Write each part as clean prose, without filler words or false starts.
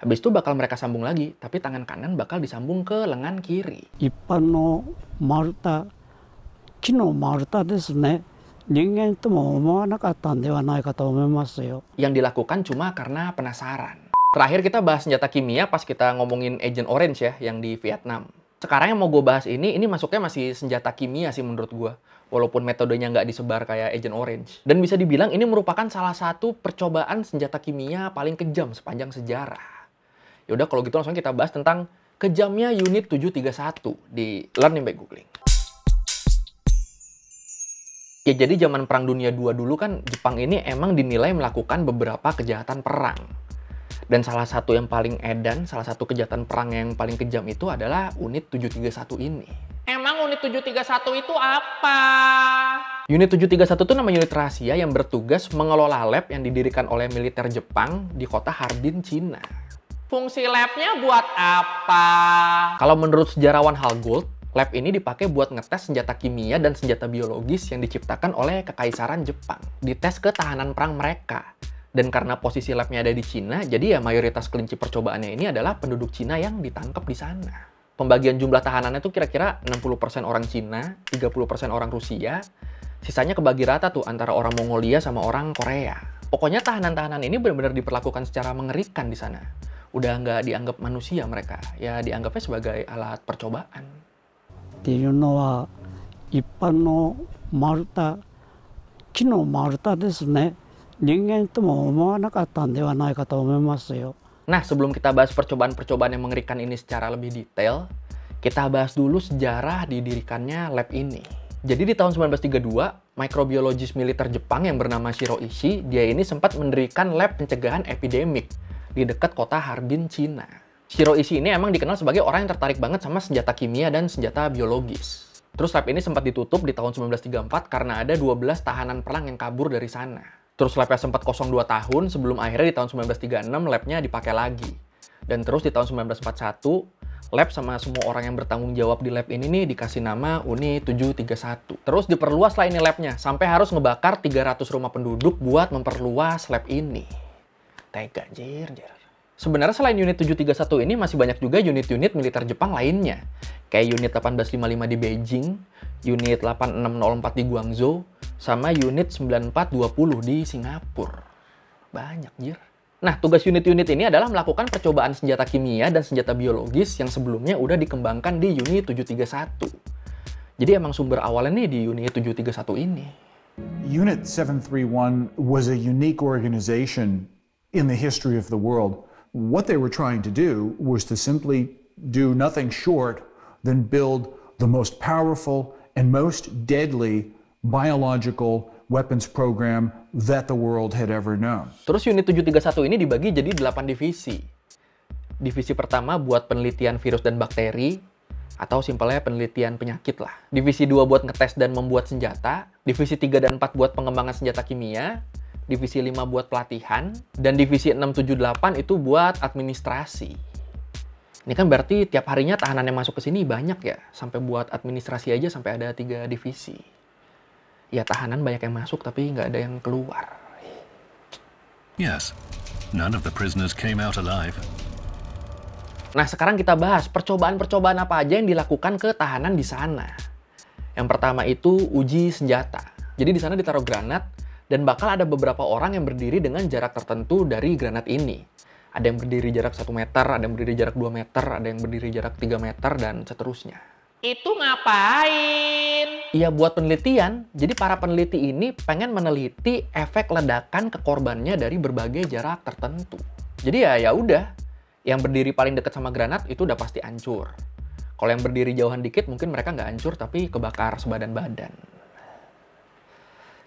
Habis itu bakal mereka sambung lagi, tapi tangan kanan bakal disambung ke lengan kiri. 一般の丸太、木の丸太ですね。人間とも思わなかったんではないかと思いますよ。Yang dilakukan cuma karena penasaran. Terakhir kita bahas senjata kimia pas kita ngomongin Agent Orange ya, yang di Vietnam. Sekarang yang mau gue bahas ini masuknya masih senjata kimia sih menurut gue. Walaupun metodenya nggak disebar kayak Agent Orange. Dan bisa dibilang ini merupakan salah satu percobaan senjata kimia paling kejam sepanjang sejarah. Yaudah kalau gitu langsung kita bahas tentang kejamnya unit 731 di Learning by Googling. Ya jadi zaman Perang Dunia II dulu kan Jepang ini emang dinilai melakukan beberapa kejahatan perang. Dan salah satu yang paling edan, salah satu kejahatan perang yang paling kejam itu adalah unit 731 ini. Emang unit 731 itu apa? Unit 731 itu nama unit rahasia yang bertugas mengelola lab yang didirikan oleh militer Jepang di kota Harbin, Cina. Fungsi labnya buat apa? Kalau menurut sejarawan Hallgold, lab ini dipakai buat ngetes senjata kimia dan senjata biologis yang diciptakan oleh Kekaisaran Jepang. Dites ketahanan perang mereka. Dan karena posisi labnya ada di Cina, jadi ya mayoritas kelinci percobaannya ini adalah penduduk Cina yang ditangkap di sana. Pembagian jumlah tahanannya tuh kira-kira 60% orang Cina, 30% orang Rusia, sisanya kebagi rata tuh antara orang Mongolia sama orang Korea. Pokoknya tahanan-tahanan ini benar-benar diperlakukan secara mengerikan di sana. Udah nggak dianggap manusia mereka, ya dianggapnya sebagai alat percobaan. っていうのは一般の丸太、木の丸太ですね。人間とも思わなかったんではないかと思いますよ。 Nah, sebelum kita bahas percobaan-percobaan yang mengerikan ini secara lebih detail, kita bahas dulu sejarah didirikannya lab ini. Jadi di tahun 1932, mikrobiologis militer Jepang yang bernama Shiro Ishii, dia ini sempat mendirikan lab pencegahan epidemik di dekat kota Harbin, Cina. Shiro Ishii ini emang dikenal sebagai orang yang tertarik banget sama senjata kimia dan senjata biologis. Terus lab ini sempat ditutup di tahun 1934 karena ada 12 tahanan perang yang kabur dari sana. Terus labnya sempat kosong 2 tahun sebelum akhirnya di tahun 1936 labnya dipakai lagi. Dan terus di tahun 1941, lab sama semua orang yang bertanggung jawab di lab ini nih dikasih nama Uni 731. Terus diperluas lah ini labnya, sampai harus ngebakar 300 rumah penduduk buat memperluas lab ini. Tega, jir. Sebenarnya selain unit 731 ini masih banyak juga unit-unit militer Jepang lainnya. Kayak unit 1855 di Beijing, unit 8604 di Guangzhou, sama unit 9420 di Singapura. Banyak, jir. Nah, tugas unit-unit ini adalah melakukan percobaan senjata kimia dan senjata biologis yang sebelumnya udah dikembangkan di unit 731. Jadi emang sumber awalnya nih di unit 731 ini. Unit 731 was a unique organization in the history of the world. What they were trying to do was to simply do nothing short than build the most powerful and most deadly biological weapons program that the world had ever known. Terus unit 731 ini dibagi jadi 8 divisi. Divisi pertama buat penelitian virus dan bakteri, atau simpelnya penelitian penyakit lah. Divisi 2 buat ngetes dan membuat senjata. Divisi 3 dan 4 buat pengembangan senjata kimia. Divisi 5 buat pelatihan, dan divisi 678 itu buat administrasi. Ini kan berarti tiap harinya tahanan yang masuk ke sini banyak ya, sampai buat administrasi aja sampai ada 3 divisi. Ya tahanan banyak yang masuk tapi nggak ada yang keluar. Yes, none of the prisoners came out alive. Nah sekarang kita bahas percobaan-percobaan apa aja yang dilakukan ke tahanan di sana. Yang pertama itu uji senjata. Jadi di sana ditaruh granat, dan bakal ada beberapa orang yang berdiri dengan jarak tertentu dari granat ini. Ada yang berdiri jarak 1 meter, ada yang berdiri jarak 2 meter, ada yang berdiri jarak 3 meter, dan seterusnya. Itu ngapain? Iya buat penelitian. Jadi para peneliti ini pengen meneliti efek ledakan ke korbannya dari berbagai jarak tertentu. Jadi ya udah, yang berdiri paling dekat sama granat itu udah pasti hancur. Kalau yang berdiri jauhan dikit mungkin mereka nggak hancur tapi kebakar sebadan-badan.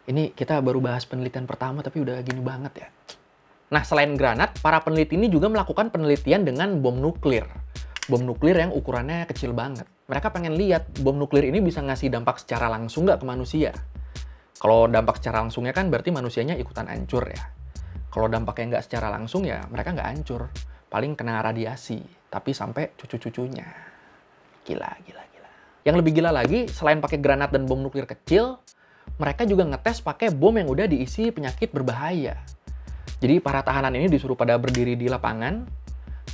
Ini kita baru bahas penelitian pertama tapi udah gini banget ya. Nah, selain granat, para peneliti ini juga melakukan penelitian dengan bom nuklir. Bom nuklir yang ukurannya kecil banget. Mereka pengen lihat bom nuklir ini bisa ngasih dampak secara langsung nggak ke manusia. Kalau dampak secara langsungnya kan berarti manusianya ikutan hancur ya. Kalau dampaknya nggak secara langsung ya mereka nggak hancur. Paling kena radiasi, tapi sampai cucu-cucunya. Gila. Yang lebih gila lagi, selain pakai granat dan bom nuklir kecil, mereka juga ngetes pakai bom yang udah diisi penyakit berbahaya. Jadi para tahanan ini disuruh pada berdiri di lapangan,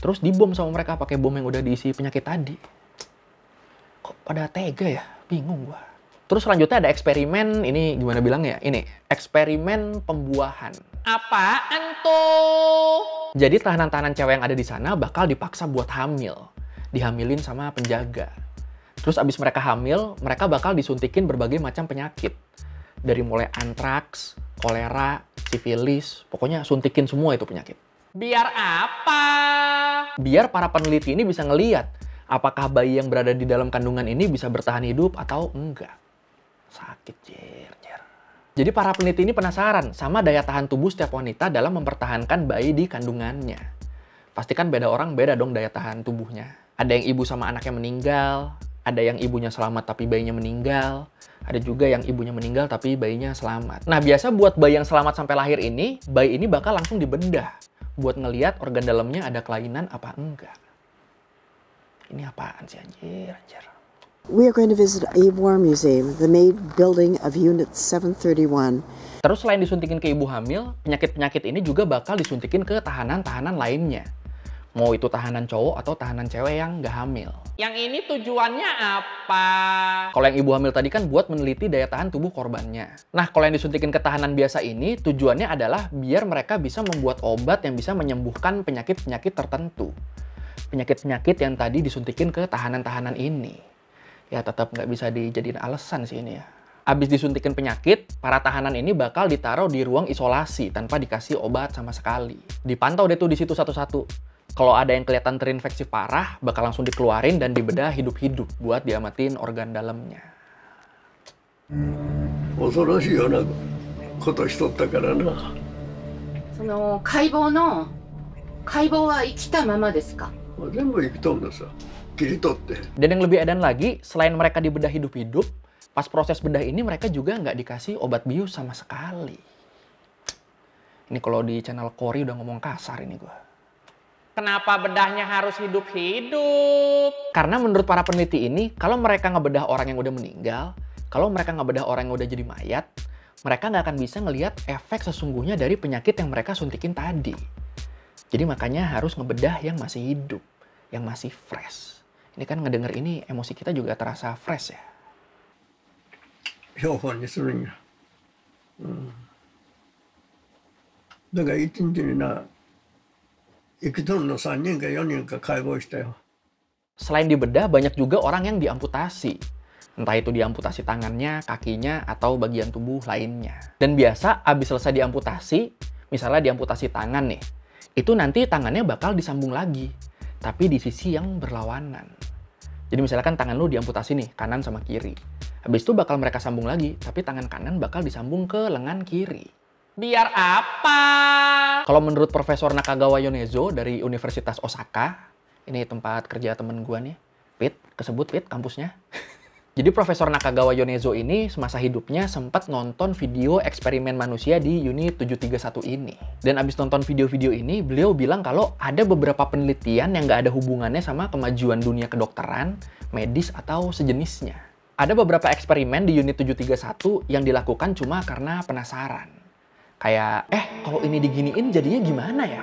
Terus dibom sama mereka pakai bom yang udah diisi penyakit tadi. Kok pada tega ya? Bingung gua. Terus selanjutnya ada eksperimen, ini gimana bilangnya? Ini, eksperimen pembuahan. Apaan tuh? Jadi tahanan-tahanan cewek yang ada di sana bakal dipaksa buat hamil. Dihamilin sama penjaga. Terus abis mereka hamil, mereka bakal disuntikin berbagai macam penyakit. Dari mulai antraks, kolera, sifilis, pokoknya suntikin semua itu penyakit. Biar apa? Biar para peneliti ini bisa ngeliat apakah bayi yang berada di dalam kandungan ini bisa bertahan hidup atau enggak. Sakit, jer. Jadi para peneliti ini penasaran sama daya tahan tubuh setiap wanita dalam mempertahankan bayi di kandungannya. Pasti kan beda orang, beda dong daya tahan tubuhnya. Ada yang ibu sama anaknya meninggal, ada yang ibunya selamat tapi bayinya meninggal, ada juga yang ibunya meninggal tapi bayinya selamat. Nah, biasa buat bayi yang selamat sampai lahir ini, bayi ini bakal langsung dibedah buat ngeliat organ dalamnya ada kelainan apa enggak. Ini apaan sih, anjir. We are going to visit a war museum, the main building of Unit 731. Terus selain disuntikin ke ibu hamil, penyakit-penyakit ini juga bakal disuntikin ke tahanan-tahanan lainnya. Mau itu tahanan cowok atau tahanan cewek yang nggak hamil. Yang ini tujuannya apa? Kalau yang ibu hamil tadi kan buat meneliti daya tahan tubuh korbannya. Nah, kalau yang disuntikin ke tahanan biasa ini, tujuannya adalah biar mereka bisa membuat obat yang bisa menyembuhkan penyakit-penyakit tertentu. Penyakit-penyakit yang tadi disuntikin ke tahanan-tahanan ini. Ya tetap nggak bisa dijadiin alasan sih ini ya. Abis disuntikin penyakit, para tahanan ini bakal ditaruh di ruang isolasi tanpa dikasih obat sama sekali. Dipantau deh tuh di situ satu-satu. Kalau ada yang kelihatan terinfeksi parah, bakal langsung dikeluarin dan dibedah hidup-hidup buat diamatin organ dalamnya. 恐ろしいようなことしとったからな。その解剖は生きたままですか？全部生きとんのさ。切り取って。Dan yang lebih edan lagi, selain mereka dibedah hidup-hidup, pas proses bedah ini mereka juga nggak dikasih obat bius sama sekali. Ini kalau di channel Cory udah ngomong kasar ini gua. Kenapa bedahnya harus hidup-hidup? Karena menurut para peneliti ini, kalau mereka ngebedah orang yang udah meninggal, kalau mereka ngebedah orang yang udah jadi mayat, mereka nggak akan bisa ngelihat efek sesungguhnya dari penyakit yang mereka suntikin tadi. Jadi makanya harus ngebedah yang masih hidup, yang masih fresh. Ini kan ngedenger ini, emosi kita juga terasa fresh ya. 標本にするんや。だから一日にな、生きとるの3人か4人か解剖したよ。Selain dibedah, banyak juga orang yang diamputasi. Entah itu diamputasi tangannya, kakinya, atau bagian tubuh lainnya. Dan biasa, abis selesai diamputasi, misalnya diamputasi tangan nih, itu nanti tangannya bakal disambung lagi. Tapi di sisi yang berlawanan. Jadi misalkan tangan lu diamputasi nih, kanan sama kiri. Habis itu bakal mereka sambung lagi, tapi tangan kanan bakal disambung ke lengan kiri. Biar apa? Kalau menurut Profesor Nakagawa Yonezo dari Universitas Osaka, ini tempat kerja temen gua nih, Pit, kesebut Pit kampusnya. Jadi Profesor Nakagawa Yonezo ini semasa hidupnya sempat nonton video eksperimen manusia di Unit 731 ini. Dan abis nonton video-video ini, beliau bilang kalau ada beberapa penelitian yang nggak ada hubungannya sama kemajuan dunia kedokteran, medis, atau sejenisnya. Ada beberapa eksperimen di Unit 731 yang dilakukan cuma karena penasaran. Kayak, kalau ini diginiin jadinya gimana ya?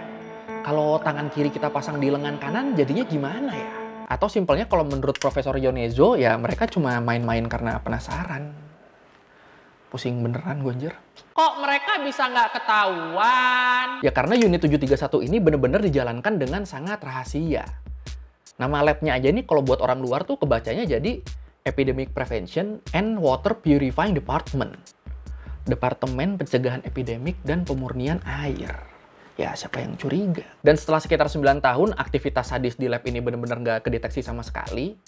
Kalau tangan kiri kita pasang di lengan kanan jadinya gimana ya? Atau simpelnya kalau menurut Profesor Yonezo, ya mereka cuma main-main karena penasaran. Pusing beneran gue anjir. Kok mereka bisa nggak ketahuan? Ya karena Unit 731 ini bener-bener dijalankan dengan sangat rahasia. Nama labnya aja nih kalau buat orang luar tuh kebacanya jadi Epidemic Prevention and Water Purifying Department. Departemen Pencegahan Epidemik dan Pemurnian Air. Ya, siapa yang curiga? Dan setelah sekitar 9 tahun, aktivitas sadis di lab ini benar-benar nggak kedeteksi sama sekali.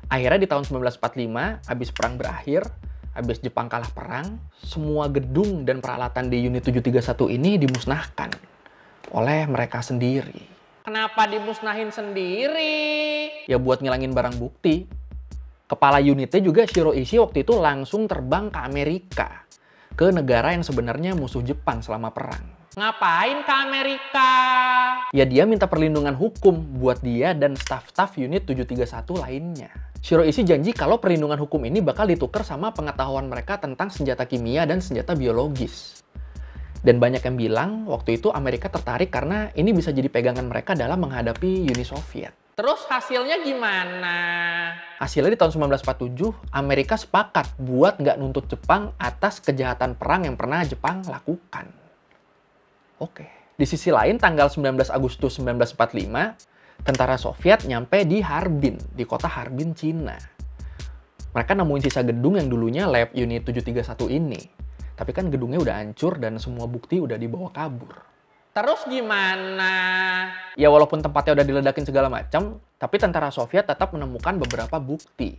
Akhirnya di tahun 1945, habis perang berakhir, habis Jepang kalah perang, semua gedung dan peralatan di Unit 731 ini dimusnahkan oleh mereka sendiri. Kenapa dimusnahin sendiri? Ya buat ngilangin barang bukti. Kepala unitnya juga Shiroishi waktu itu langsung terbang ke Amerika, ke negara yang sebenarnya musuh Jepang selama perang. Ngapain ke Amerika? Ya dia minta perlindungan hukum buat dia dan staf-staf Unit 731 lainnya. Shiroishi janji kalau perlindungan hukum ini bakal ditukar sama pengetahuan mereka tentang senjata kimia dan senjata biologis. Dan banyak yang bilang waktu itu Amerika tertarik karena ini bisa jadi pegangan mereka dalam menghadapi Uni Soviet. Terus hasilnya gimana? Hasilnya di tahun 1947, Amerika sepakat buat nggak nuntut Jepang atas kejahatan perang yang pernah Jepang lakukan. Oke. Di sisi lain, tanggal 19 Agustus 1945, tentara Soviet nyampe di Harbin, di kota Harbin, Cina. Mereka nemuin sisa gedung yang dulunya lab unit 731 ini. Tapi kan gedungnya udah hancur dan semua bukti udah dibawa kabur. Terus gimana? Ya walaupun tempatnya udah diledakin segala macam, tapi tentara Soviet tetap menemukan beberapa bukti.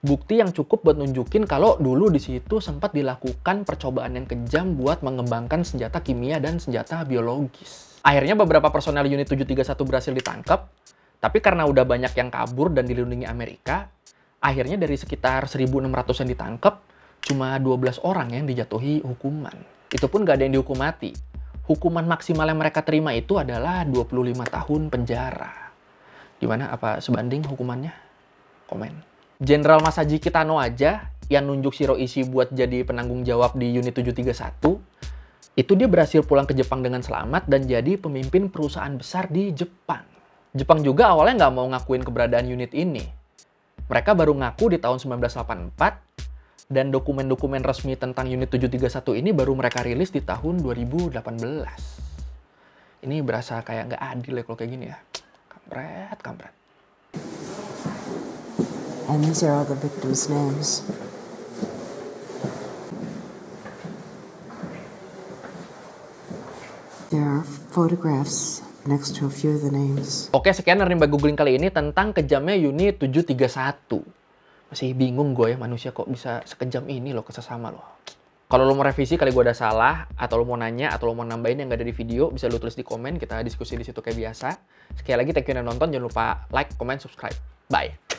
Bukti yang cukup buat nunjukin kalau dulu di situ sempat dilakukan percobaan yang kejam buat mengembangkan senjata kimia dan senjata biologis. Akhirnya beberapa personel unit 731 berhasil ditangkap, tapi karena udah banyak yang kabur dan dilindungi Amerika, akhirnya dari sekitar 1.600 yang ditangkap, cuma 12 orang yang dijatuhi hukuman. Itu pun gak ada yang dihukum mati. Hukuman maksimal yang mereka terima itu adalah 25 tahun penjara. Gimana? Apa sebanding hukumannya? Komen. Jenderal Masaji Kitano aja yang nunjuk Shiroishi buat jadi penanggung jawab di unit 731, itu dia berhasil pulang ke Jepang dengan selamat dan jadi pemimpin perusahaan besar di Jepang. Jepang juga awalnya nggak mau ngakuin keberadaan unit ini. Mereka baru ngaku di tahun 1984, dan dokumen-dokumen resmi tentang unit 731 ini baru mereka rilis di tahun 2018. Ini berasa kayak nggak adil ya kalau kayak gini ya. Kampret. And these are all the victims' names. There are photographs next to a few of the names. Oke, sekian Rimba Googling kali ini tentang kejamnya unit 731. Masih bingung gue ya, manusia kok bisa sekejam ini loh ke sesama loh. Kalau lo mau revisi kali gue ada salah, atau lo mau nanya, atau lo mau nambahin yang gak ada di video, bisa lo tulis di komen, kita diskusi di situ kayak biasa. Sekali lagi thank you udah nonton, jangan lupa like, comment, subscribe. Bye!